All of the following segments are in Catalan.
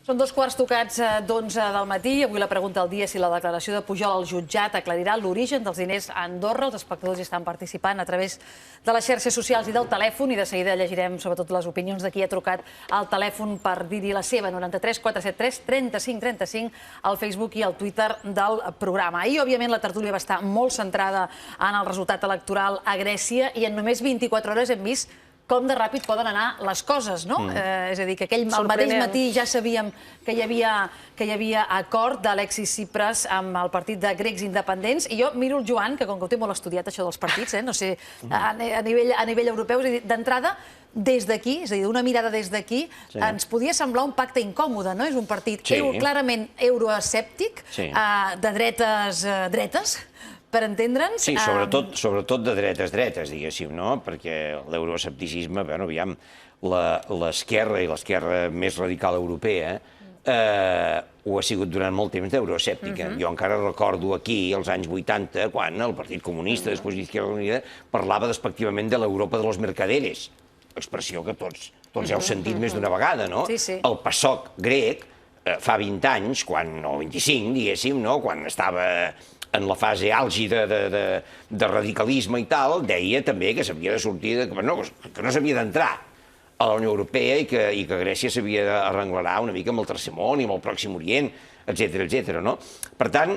Són 2:15 del matí. Avui la pregunta del dia és si la declaració de Pujol al jutjat aclarirà l'origen dels diners a Andorra. Els espectadors hi estan participant a través de les xarxes socials i del telèfon, i de seguida llegirem sobretot les opinions de qui ha trucat al telèfon per dir-hi la seva. 93 473 35 35 al Facebook i al Twitter del programa. Ahir, òbviament, la tertúlia va estar molt centrada en el resultat electoral a Grècia i en només 24 hores hem vist com de ràpid poden anar les coses, no? És a dir, que al mateix matí ja sabíem que hi havia acord d'Alexis Tsipras amb el partit de grecs independents, i jo miro el Joan, que com que ho té molt estudiat, això dels partits, no sé, a nivell europeu, és a dir, d'entrada, des d'aquí, és a dir, d'una mirada des d'aquí, ens podia semblar un pacte incòmode, no? És un partit clarament euroescèptic, de dretes, per entendre'ns... Sí, sobretot de dretes, diguéssim, no? Perquè l'euroescepticisme, bueno, aviam, l'esquerra i l'esquerra més radical europea ho ha sigut durant molt temps d'euroescèptica. Jo encara recordo aquí, als anys 80, quan el Partit Comunista, després d'Izquierda Unida, parlava despectivament de l'Europa de los mercaderes, expressió que tots heu sentit més d'una vegada, no? El PASOK grec, fa 20 anys, o 25, diguéssim, quan estava en la fase àlgida de radicalisme i tal, deia també que s'havia de sortir, que no s'havia d'entrar a la Unió Europea i que Grècia s'havia d'arrenglerar una mica amb el Tercer Món i amb el Pròxim Orient, etcètera, no? Per tant,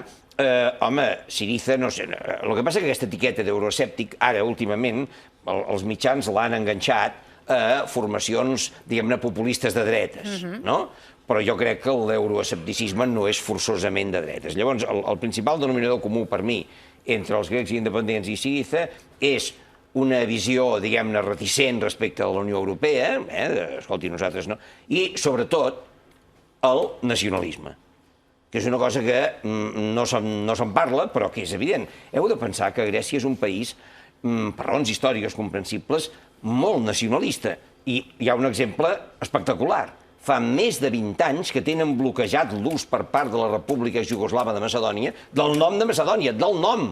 home, Syriza, no sé, el que passa és que aquesta etiqueta d'euroescèptic, ara, últimament, els mitjans l'han enganxat a formacions, diguem-ne, populistes de dretes, no? Però jo crec que l'euroescepticisme no és forçosament de dretes. Llavors, el principal denominador comú per mi entre els grecs independents i Syriza és una visió, diguem-ne, reticent respecte a la Unió Europea, escolti, nosaltres no, i, sobretot, el nacionalisme, que és una cosa que no se'n parla, però que és evident. Heu de pensar que Grècia és un país, per raons històriques comprensibles, molt nacionalista. I hi ha un exemple espectacular. Fa més de 20 anys que tenen bloquejat l'ús per part de la República Jugoslava de Macedònia del nom de Macedònia, del nom.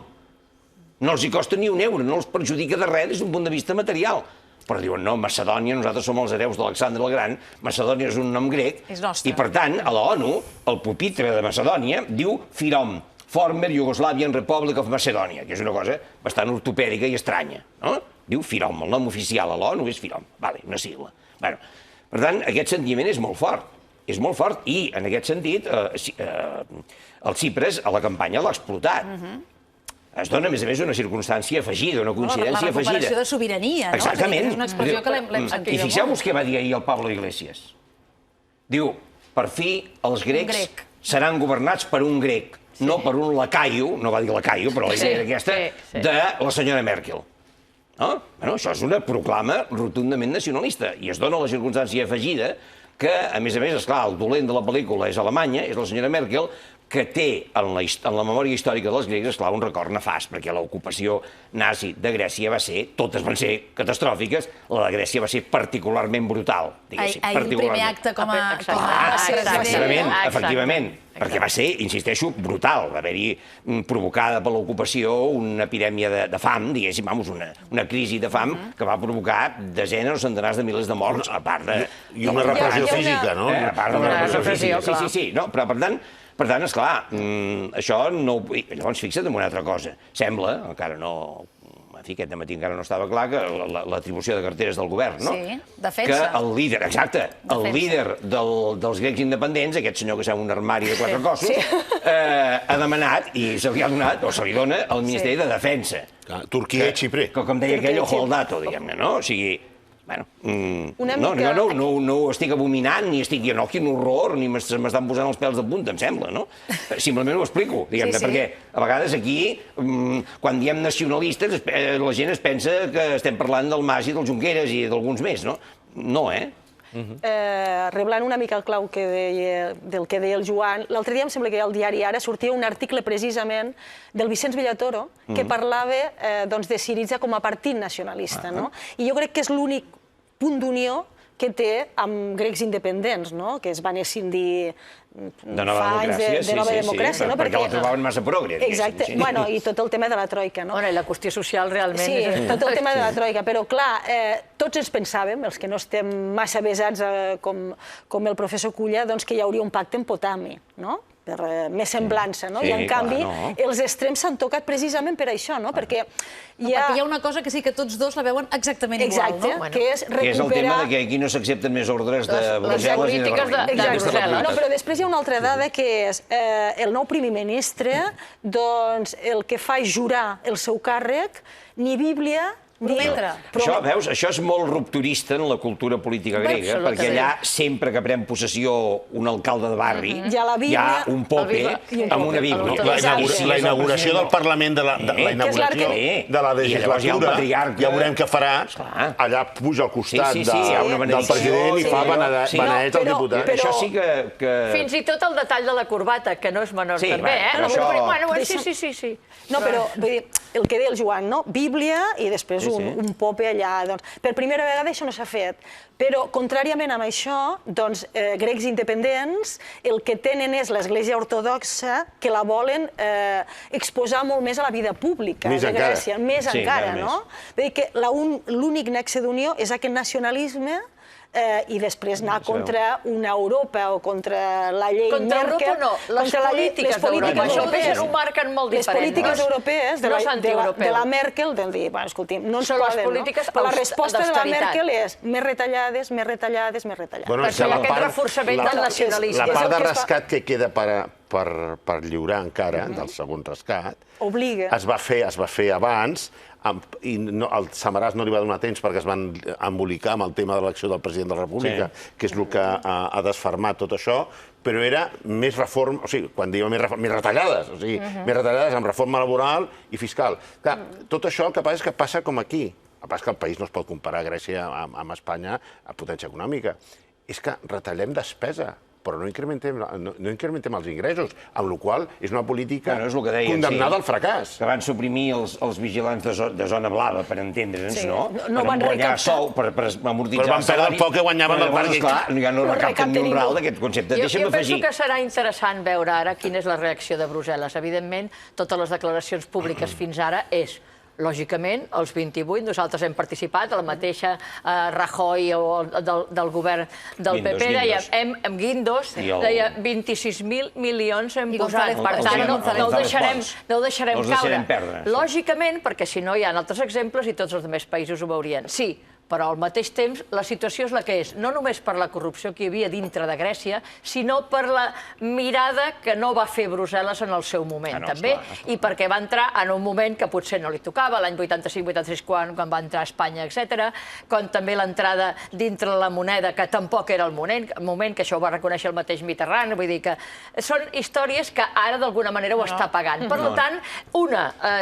No els hi costa ni un euro, no els perjudica de res des d'un punt de vista material. Però diuen, no, Macedònia, nosaltres som els hereus d'Alexandre el Gran, Macedònia és un nom grec, i per tant, a la ONU, el pupitre de Macedònia diu FYROM, Former Yugoslavian Republic of Macedonia, que és una cosa bastant ortopèdica i estranya, no? Diu FYROM, el nom oficial a l'ONU és FYROM, vale, una sigla. Bueno, per tant, aquest sentiment és molt fort, i en aquest sentit el Tsipras a la campanya l'ha explotat. Es dona, a més, una circumstància afegida, una coincidència afegida. La recuperació de sobirania, no? Exactament. És una expressió que l'hem sentit molt. I fixeu-vos què va dir ahir el Pablo Iglesias. Diu, per fi els grecs seran governats per un grec, no per un lacaio, no va dir lacaio, però la idea era aquesta, de la senyora Merkel. Això és una proclama rotundament nacionalista i es dona la circumstància afegida que, a més, esclar, el dolent de la pel·lícula és Alemanya, és la senyora Merkel, que té en la memòria històrica dels grecs, esclar, un record nefast, perquè l'ocupació nazi de Grècia totes van ser catastròfiques, la de Grècia va ser particularment brutal, diguéssim. Ahir el primer acte com a... Efectivament, perquè va ser, insisteixo, brutal. Va haver-hi provocada per l'ocupació una epidèmia de fam, diguéssim, una crisi de fam que va provocar desenes o centenars de milers de morts, a part de... I una repressió física, no? A part de una repressió física, sí, però per tant, esclar, això no... Llavors, fixa't en una altra cosa. Sembla, encara no... En fi, aquest matí encara no estava clar, que l'atribució de carteres del govern, no? Sí, defensa. Que el líder, exacte, el líder dels grecs independents, aquest senyor que s'ha un armari de 4 cossos, ha demanat, i se li ha donat, o se li dona, al Ministeri de Defensa. Turquia i Xipre. Que, com deia aquell, ojo al dato, diguem-ne, no? O sigui... No ho estic abominant, ni estic dient, oh, quin horror, ni m'estan posant els pèls de punta, em sembla, no? Simplement ho explico, diguem-ne, perquè a vegades aquí, quan diem nacionalistes, la gent es pensa que estem parlant del Mas i del Junqueras i d'alguns més, no? No, reblant una mica el clau del que deia el Joan, l'altre dia em sembla que al diari Ara sortia un article precisament del Vicenç Villatoro que parlava de Syriza com a partit nacionalista. I jo crec que és l'únic punt d'unió que té amb grecs independents, que es van escindir de nova democràcia, de nova democràcia, no? Perquè la trobaven massa progre. Exacte, bueno, i tot el tema de la troika, no? Bueno, i la qüestió social realment... Sí, tot el tema de la troika, però clar, tots ens pensàvem, els que no estem massa avesats com el professor Culla, doncs que hi hauria un pacte en Potami, no? Per més semblança, no? I en canvi, els extrems s'han tocat precisament per això, no? Perquè hi ha una cosa que sí que tots dos la veuen exactament igual, no? Exacte, que és recuperar... Que és el tema que aquí no s'accepten més ordres de Brussel·les i de Berlín. Exacte, no, però després hi ha una altra dada que és el nou primer ministre, doncs el que fa és jurar el seu càrrec, ni Bíblia... Això, veus, això és molt rupturista en la cultura política grega, perquè allà, sempre que pren possessió un alcalde de barri, hi ha un pope amb una Bíblia. La inauguració del Parlament, de la inauguració de la legislatura, ja veurem què farà, allà puja al costat del president i fa benedet al diputat. Això sí que... Fins i tot el detall de la corbata, que no és menor també, Sí. No, però el que deia el Joan, no? Bíblia i després un pope allà. Per primera vegada això no s'ha fet, però contràriament a això, grecs independents el que tenen és l'Església Ortodoxa que la volen exposar molt més a la vida pública de Grècia, més encara, no? Vull dir que l'únic nexe d'unió és aquest nacionalisme i després anar contra una Europa o contra la llei Merkel... Contra Europa no, les polítiques d'Europa. Això ho marquen molt diferent. Les polítiques europees de la Merkel, de dir, escolti, no ens poden, no? Però la resposta de la Merkel és més retallades, més retallades, més retallades. Per això hi ha aquest reforçament del nacionalisme. La part de rescat que queda per lliurar encara, del segon rescat, es va fer abans, i al Samaràs no li va donar temps perquè es van embolicar amb el tema de l'elecció del president de la República, que és el que ha desfermat tot això, però era més reforma, o sigui, quan diem més retallades, o sigui, més retallades amb reforma laboral i fiscal. Clar, tot això el que passa és que passa com aquí. El que passa és que el país no es pot comparar Grècia amb Espanya a potència econòmica. És que retallem despesa, però no incrementem els ingressos, amb la qual cosa és una política condemnada al fracàs. Que van suprimir els vigilants de zona blava, per entendre'ns, no? No van guanyar sou, per amortitzar el salari. Però van perdre el poc que guanyaven del parc. Ja no recapten ni un ral d'aquest concepte. Jo penso que serà interessant veure ara quina és la reacció de Brussel·les. Evidentment, totes les declaracions públiques fins ara és... Lògicament, els 28, nosaltres hem participat, la mateixa Rajoy del govern del PP, deia, amb Guindos, deia 26.000 milions hem posat, per tant, no ho deixarem caure. Lògicament, perquè si no hi ha altres exemples i tots els altres països ho veurien. Sí, però al mateix temps la situació és la que és, no només per la corrupció que hi havia dintre de Grècia, sinó per la mirada que no va fer Brussel·les en el seu moment, també, i perquè va entrar en un moment que potser no li tocava, l'any 85-86, quan va entrar a Espanya, etc., com també l'entrada dintre la moneda, que tampoc era el moment, que això ho va reconèixer el mateix Mitterrand, vull dir que són històries que ara d'alguna manera ho està pagant. Per tant,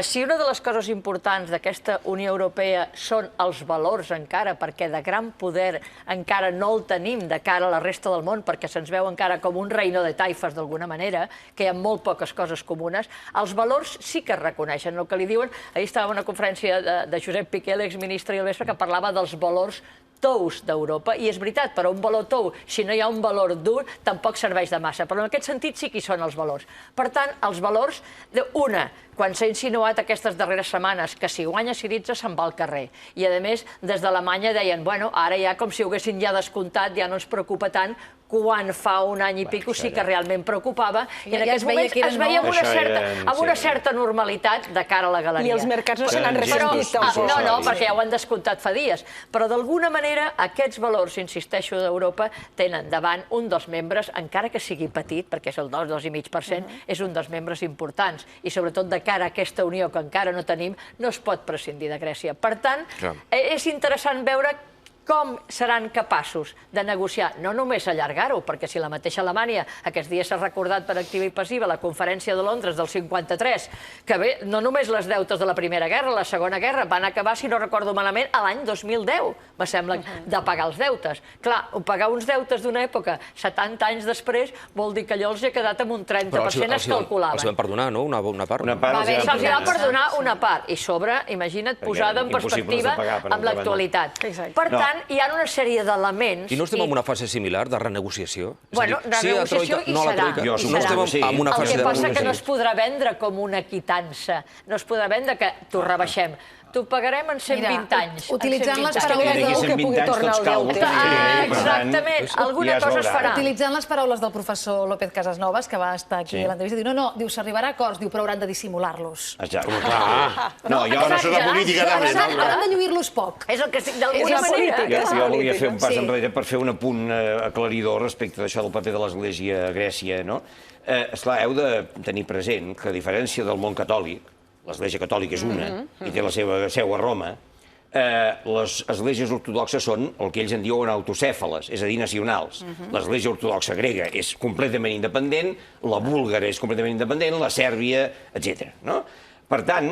si una de les coses importants d'aquesta Unió Europea són els valors encara, perquè de gran poder encara no el tenim de cara a la resta del món, perquè se'ns veu encara com un reino de taifes d'alguna manera, que hi ha molt poques coses comunes, els valors sí que es reconeixen. El que li diuen, ahir estava en una conferència de Josep Piqué, l'exministre i el vespre, que parlava dels valors tous d'Europa, i és veritat, però un valor tou, si no hi ha un valor dur, tampoc serveix de massa, però en aquest sentit sí que hi són els valors. Per tant, els valors, quan s'ha insinuat aquestes darreres setmanes que si guanya Syriza se'n va al carrer, i a més, des d'Alemanya deien, bueno, ara ja com si ho haguessin ja descomptat, ja no ens preocupa tant, quan fa un any i pico sí que realment preocupava, i en aquests moments es veia amb una certa normalitat de cara a la galeria. I els mercats no se n'han ressentit. No, perquè ja ho han descomptat fa dies. Però d'alguna manera aquests valors, insisteixo, d'Europa tenen davant un dels membres, encara que sigui petit, perquè és el 2,5%, és un dels membres importants. I sobretot de cara a aquesta unió que encara no tenim, no es pot prescindir de Grècia. Per tant, és interessant veure com seran capaços de negociar, no només allargar-ho, perquè si la mateixa Alemanya, aquests dies s'ha recordat per activa i passiva la conferència de Londres del 53, que bé, no només les deutes de la Primera Guerra, la Segona Guerra, van acabar, si no recordo malament, a l'any 2010, me sembla, de pagar els deutes. Clar, pagar uns deutes d'una època, 70 anys després, vol dir que allò els ha quedat amb un 30%, es calculaven. Els van perdonar, no? Una part. Se'ls va perdonar una part, i sobre, imagina't, posada en perspectiva amb l'actualitat. Per tant, tant, hi ha una sèrie d'elements... I no estem en una fase similar de renegociació? Bueno, de negociació hi serà. No estem en una El fase que de passa que no es renegociació. podrà vendre com una quitança. No es podrà vendre que t'ho rebaixem. T'ho pagarem en 120 anys. Utilitzant les Que paraules d'aquí 120 anys tots calmos. Exactament, alguna cosa es farà. Utilitzant les paraules del professor López Casasnovas, que va estar aquí a l'entrevista, diu, diu, s'arribarà a acords, diu, però hauran de dissimular-los. Exacte. No, jo no soc la política també. Hauran de lluir-los poc. És el que estic d'alguna manera. Jo volia fer un pas enrere per fer un apunt aclaridor respecte d'això del paper de l'Església a Grècia, no? Esclar, heu de tenir present que, a diferència del món catòlic, l'Església Catòlica és una i té la seva seu a Roma, les esglésies ortodoxes són el que ells en diuen autocèfales, és a dir, nacionals. L'Església ortodoxa grega és completament independent, la búlgara és completament independent, la sèrbia, etc. Per tant,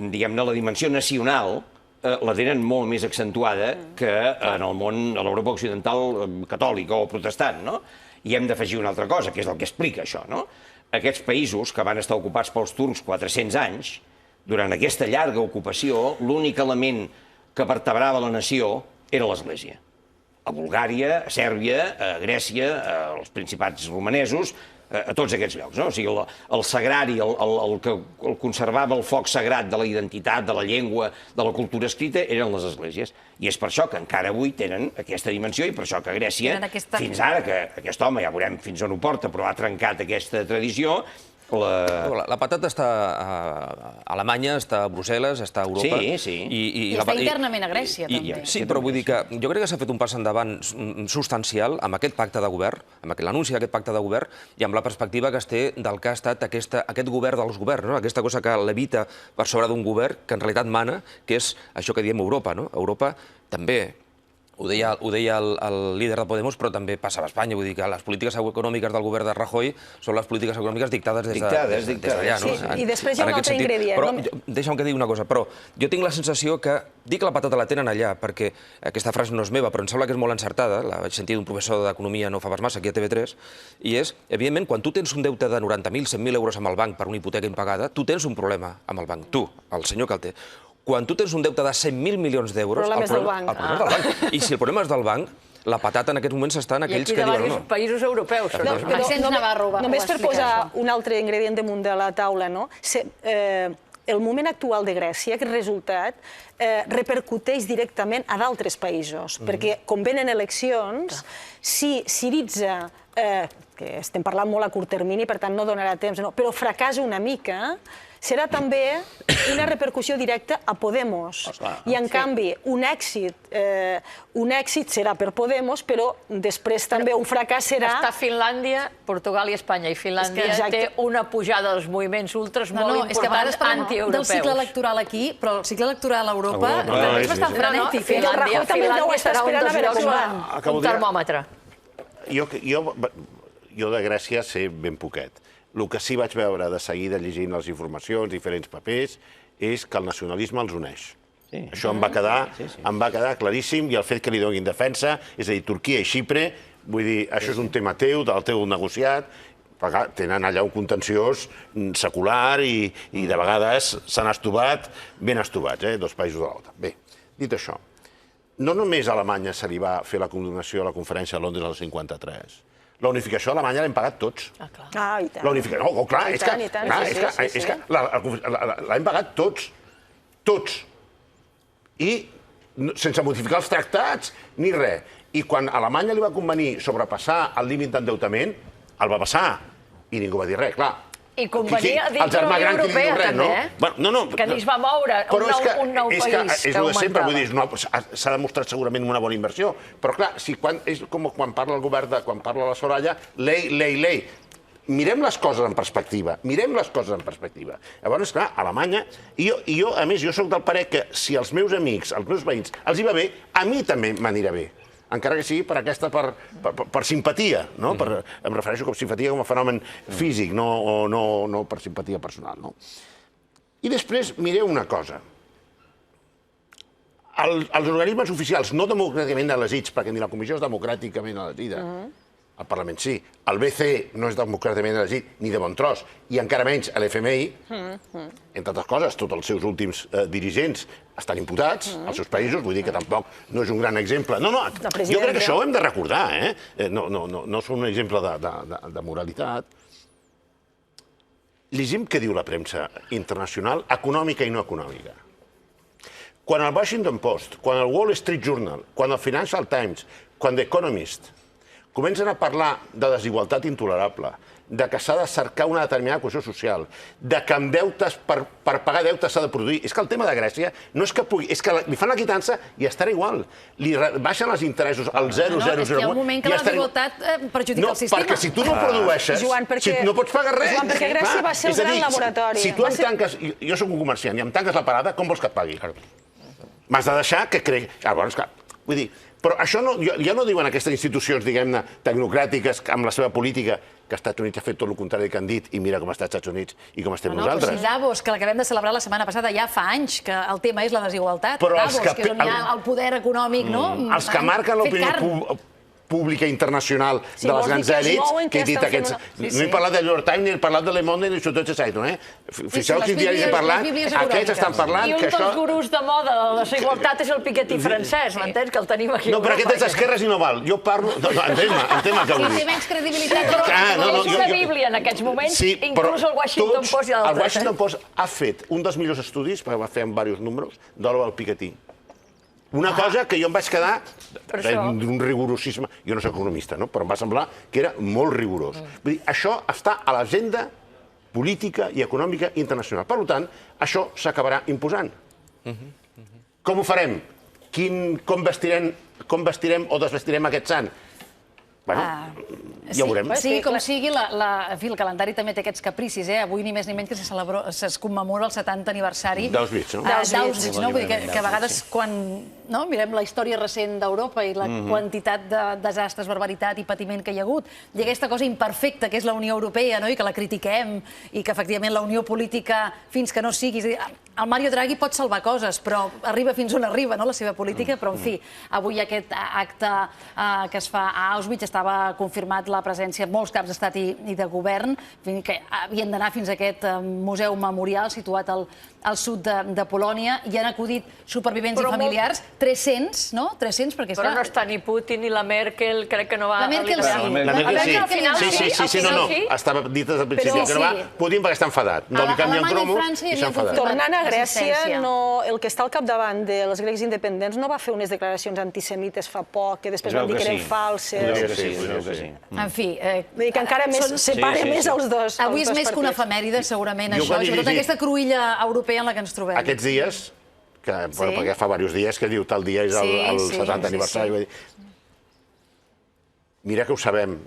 diguem-ne, la dimensió nacional la tenen molt més accentuada que en el món, a l'Europa occidental catòlica o protestant, no? I hem d'afegir una altra cosa, que és el que explica això, no? Aquests països que van estar ocupats pels turcs 400 anys, durant aquesta llarga ocupació, l'únic element que vertebrava la nació era l'Església. A Bulgària, a Sèrbia, a Grècia, als principats romanesos, a tots aquests llocs, no? O sigui, el sagrari, el que conservava el foc sagrat de la identitat, de la llengua, de la cultura escrita, eren les esglésies. I és per això que encara avui tenen aquesta dimensió i per això que Grècia, fins ara, que aquest home, ja veurem fins on ho porta, però ha trencat aquesta tradició, La patata està a Alemanya, està a Brussel·les, està a Europa... Sí. I està internament a Grècia, també. Sí, però vull dir que jo crec que s'ha fet un pas endavant substancial amb aquest pacte de govern, amb l'anunci d'aquest pacte de govern i amb la perspectiva que es té del que ha estat aquest govern dels governs, aquesta cosa que levita per sobre d'un govern que en realitat mana, que és això que diem Europa. Europa també... Ho deia el líder de Podemos, però també passa a Espanya. Vull dir que les polítiques econòmiques del govern de Rajoy són les polítiques econòmiques dictades des d'allà. I després hi ha un altre ingredient. Però deixa'm que digui una cosa, però jo tinc la sensació que dic la patata la tenen allà, perquè aquesta frase no és meva, però em sembla que és molt encertada, la vaig sentir d'un professor d'economia no fa pas massa, aquí a TV3, i és, evidentment, quan tu tens un deute de 90.000, 100.000 euros amb el banc per una hipoteca impagada, tu tens un problema amb el banc, tu, el senyor que el té. Quan tu tens un deute de 100.000 milions d'euros... El problema és del banc. El problema és del banc. I si el problema és del banc, la patata en aquests moments està en aquells que diuen... I aquí de diversos països europeus. Només per posar un altre ingredient damunt de la taula, el moment actual de Grècia, aquest resultat, repercuteix directament a d'altres països, perquè com venen eleccions, si Syriza, que estem parlant molt a curt termini, per tant no donarà temps, però fracassa una mica, serà també una repercussió directa a Podemos. I, en canvi, un èxit serà per Podemos, però després també un fracàs serà... Està Finlàndia, Portugal i Espanya, i Finlàndia té una pujada dels moviments ultres molt important antieuropeus. Del cicle electoral aquí, però el cicle electoral a Europa també és bastant frenètic. Finlàndia serà un termòmetre. Jo de Grècia sé ben poquet. El que sí vaig veure de seguida llegint les informacions, diferents papers, és que el nacionalisme els uneix. Això em va quedar claríssim, i el fet que li donin defensa, és a dir, Turquia i Xipre, vull dir, això és un tema teu, del teu negociat, tenen allà un contenciós secular i de vegades s'han estovat, ben estovats, dos països de l'altre. Bé, dit això, no només a Alemanya se li va fer la condonació a la conferència de Londres al 53, la unificació a Alemanya l'hem pagat tots. Ah, i tant. La unificació, no, clar, és que l'hem pagat tots. Tots. I sense modificar els tractats ni res. I quan a Alemanya li va convenir sobrepassar el límit d'endeutament, el va passar. I ningú va dir res, clar. I convenia dins de la Unió Europea, també, que ni es va moure un nou país que augmentava. S'ha demostrat segurament una bona inversió, però clar, és com quan parla el govern, quan parla la Soraya, lei. Mirem les coses en perspectiva, Llavors, clar, a Alemanya, i jo, a més, jo soc del parer que si als meus amics, als meus veïns, els hi va bé, a mi també m'anirà bé. Encara que sigui per simpatia, no? Em refereixo com simpatia com a fenomen físic, no per simpatia personal. I després mireu una cosa. Els organismes oficials no democràticament elegits, perquè ni la comissió és democràticament elegida, el Parlament sí. El BCE no és democràticament elegit ni de bon tros, i encara menys l'FMI, entre altres coses, tots els seus últims dirigents estan imputats als seus països, vull dir que tampoc no és un gran exemple. No, jo crec que això ho hem de recordar, no és un exemple de moralitat. Llegim què diu la premsa internacional, econòmica i no econòmica. Quan el Washington Post, quan el Wall Street Journal, quan el Financial Times, quan The Economist comencen a parlar de desigualtat intolerable, de que s'ha de cercar una determinada cohesió social, de que amb deutes, per pagar deutes s'ha de produir. És que el tema de Grècia no és que pugui... És que li fan la quitança i estarà igual. Li baixen els interessos al 0,001... És que hi ha un moment que la desigualtat perjudica el sistema. No, perquè si tu no produeixes, no pots pagar res. Joan, perquè Grècia va ser un gran laboratori. Si tu em tanques... Jo soc un comerciant i em tanques la parada, com vols que et pagui? M'has de deixar que cregui... Llavors, clar, vull dir... Però això ja no diuen aquestes institucions, diguem-ne, tecnocràtiques, amb la seva política, que els Estats Units ha fet tot el contrari que han dit, i mira com està els Estats Units i com estem nosaltres. No, però si Davos, que l'acabem de celebrar la setmana passada, ja fa anys que el tema és la desigualtat. Davos, que és on hi ha el poder econòmic, no? Els que marquen l'opinió pública internacional de les grans èlits, que he dit aquests... No he parlat del New York Times, ni he parlat de Le Monde, ni de Süddeutsche Zeitung, Fixeu quins diaris he parlat, aquests estan parlant que això... I un dels gurus de moda de la desigualtat és el Piketty francès, m'entens? Que el tenim aquí. No, però aquest és d'esquerres i no val. Jo parlo... Entén-me que vull dir. Si té menys credibilitat... Però és una bíblia en aquests moments, inclús el Washington Post i d'altres. El Washington Post ha fet un dels millors estudis, perquè va fer amb diversos números, de l'Oval Piketty. Una cosa que jo em vaig quedar d'un rigorosisme... Jo no soc economista, però em va semblar que era molt rigorós. Vull dir, això està a l'agenda política i econòmica internacional. Per tant, això s'acabarà imposant. Com ho farem? Com vestirem o desvestirem aquest sant? Bueno, ja ho veurem. Sí, com sigui, el calendari també té aquests capricis. Avui ni més ni menys que es commemora el 70 aniversari d'Auschwitz, no? D'Auschwitz, no? Vull dir que a vegades quan mirem la història recent d'Europa i la quantitat de desastres, barbaritat i patiment que hi ha hagut, i aquesta cosa imperfecta que és la Unió Europea, i que la critiquem, i que efectivament la unió política, fins que no sigui... El Mario Draghi pot salvar coses, però arriba fins on arriba, la seva política, però en fi, avui aquest acte que es fa a Auschwitz estava confirmat la presència de molts caps d'estat i de govern, que havien d'anar fins a aquest museu memorial situat al sud de Polònia, i han acudit supervivents i familiars, 300, no? 300, perquè... Però no està ni Putin ni la Merkel, crec que no va... La Merkel sí. La Merkel sí, no. Estava dit des del principi que no va Putin perquè està enfadat. No li canvien cromos i s'ha enfadat. Tornant a Grècia, el que està al capdavant dels grecs independents no va fer unes declaracions antisemites fa poc, que després van dir que eren falses. En fi... Vull dir que encara separa més els dos. Avui és més que una efemèride, segurament, això, sobretot aquesta cruïlla europea en la que ens trobem. Aquests dies, perquè fa diversos dies que diu tal dia és el 70 aniversari, mira que ho sabem,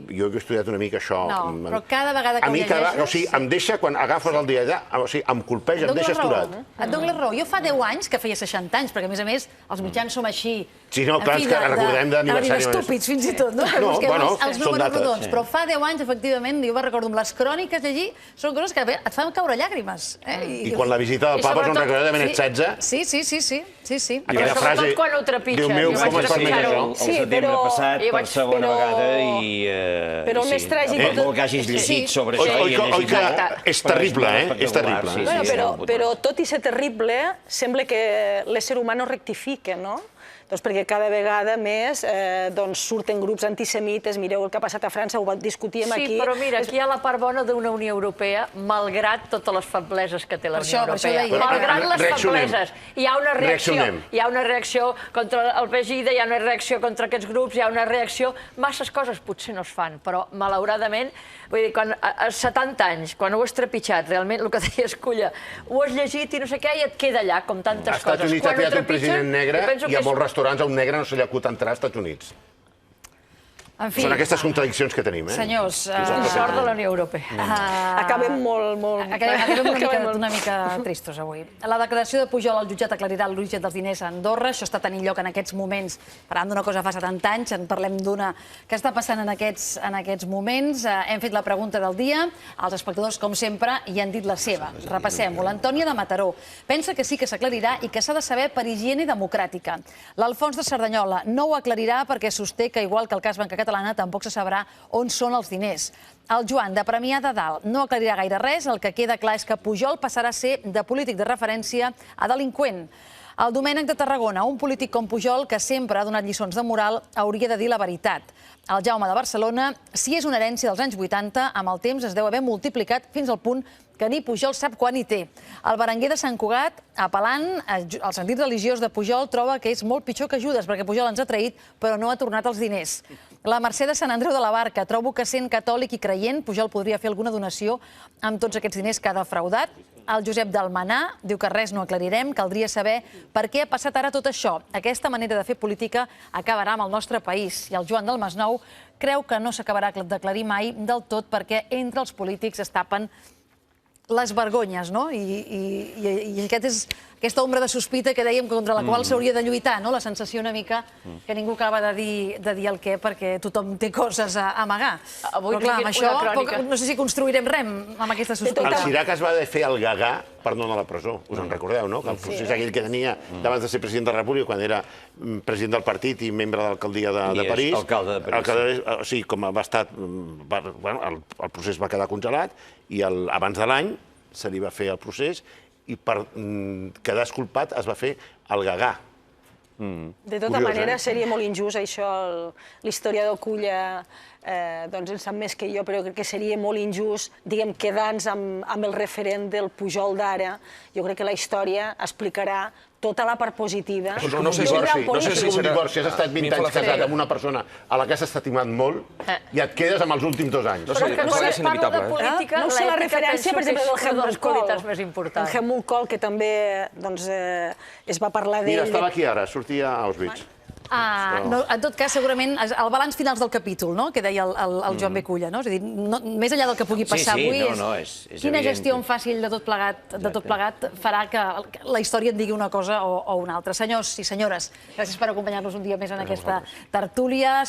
jo he estudiat una mica això. No, però cada vegada que ho llegeixes... O sigui, em deixa, quan agafes el dia allà, o sigui, em colpeja, em deixa esturat. Et dono la raó. Jo fa 10 anys, que feia 60 anys, perquè a més, els mitjans som així... Sí, no, clar, que recordem d'aniversari. Estúpids, fins i tot, no? No, bueno, els números rodons. Però fa 10 anys, efectivament, jo me'n recordo amb les cròniques llegir, són coses que et fan caure llàgrimes. I quan la visita del papa és un recordat de Benet XVI... Sí. Aquella frase, Déu meu, com es permet això? El setembre passat, per segona vegada, i... Però el més tràgic... Vol que hagis llegit sobre això i Oi que és terrible, És terrible. Però tot i ser terrible, sembla que l'ésser humà no rectifica, no? Perquè cada vegada més surten grups antisemites, mireu el que ha passat a França, ho discutíem aquí... Sí, però mira, aquí hi ha la part bona d'una Unió Europea, malgrat totes les febleses que té la Unió Europea. Malgrat les febleses. Hi ha una reacció contra el Begida, hi ha una reacció contra aquests grups, hi ha una reacció... Masses coses potser no es fan, però malauradament, vull dir, a 70 anys, quan ho has trepitjat, realment, el que deies, Culla, ho has llegit i no sé què, i et queda allà, com tantes coses. Als Estats Units ha triat un president negre i a molts restaurants a un negre no se li acut entrar als Estats Units. Són aquestes contradiccions que tenim, Senyors... Sort de la Unió Europea. Acabem una mica tristos avui. La declaració de Pujol al jutjat aclarirà l'origen dels diners a Andorra. Això està tenint lloc en aquests moments. Parlant d'una cosa fa 70 anys, en parlem d'una que està passant en aquests moments. Hem fet la pregunta del dia. Els espectadors, com sempre, hi han dit la seva. Repassem-ho. L'Antònia de Mataró pensa que sí que s'aclarirà i que s'ha de saber per higiene democràtica. L'Alfons de Cerdanyola no ho aclarirà perquè sosté que, igual que el cas Banca Catalunya, catalana tampoc se sabrà on són els diners. El Joan, de Premià de Dalt, no aclarirà gaire res. El que queda clar és que Pujol passarà a ser de polític de referència a delinqüent. El Domènec de Tarragona, un polític com Pujol, que sempre ha donat lliçons de moral, hauria de dir la veritat. El Jaume de Barcelona, si és una herència dels anys 80, amb el temps es deu haver multiplicat fins al punt que ni Pujol sap quan hi té. El Berenguer de Sant Cugat, apel·lant al sentit religiós de Pujol, troba que és molt pitjor que Judes, perquè Pujol ens ha traït, però no ha tornat els diners. La Mercè de Sant Andreu de la Barca, trobo que sent catòlic i creient, Pujol podria fer alguna donació amb tots aquests diners que ha defraudat. El Josep d'Almenar diu que res no aclarirem, caldria saber per què ha passat ara tot això. Aquesta manera de fer política acabarà amb el nostre país. I el Joan del Masnou creu que no s'acabarà d'aclarir mai del tot perquè entre els polítics es tapen les vergonyes, no? I aquesta ombra de sospita que dèiem contra la qual s'hauria de lluitar, no? La sensació una mica que ningú acaba de dir el què perquè tothom té coses a amagar. Però clar, amb això no sé si construirem res amb aquesta sospita. El Chirac es va fer el gagà per no anar a la presó. Us en recordeu, no? Que el procés aquell que tenia abans de ser president de la República, quan era president del partit i membre de l'alcaldia de París. Alcalde de París. O sigui, com va estar... El procés va quedar congelat i abans de l'any se li va fer el procés i per quedar esculpat es va fer el gagà. De tota manera, seria molt injust, això, l'historiador Culla en sap més que jo, però crec que seria molt injust, diguem, quedar-nos amb el referent del Pujol d'ara. Jo crec que la història explicarà tota la part positiva. No sé si un divorci, has estat 20 anys casat amb una persona a la que has estimat molt i et quedes amb els últims 2 anys. Però que quan es parla de política, no sé la referència, per exemple, del Helmut Kohl. El Helmut Kohl, que també es va parlar d'ell. Mira, estava aquí ara, sortia a Auschwitz. En tot cas, segurament, el balanç finals del capítol, que deia el Joan B. Culla, és a dir, més enllà del que pugui passar avui, quina gestió fàcil de tot plegat farà que la història en digui una cosa o una altra. Senyors i senyores, gràcies per acompanyar-nos un dia més en aquesta tertúlia.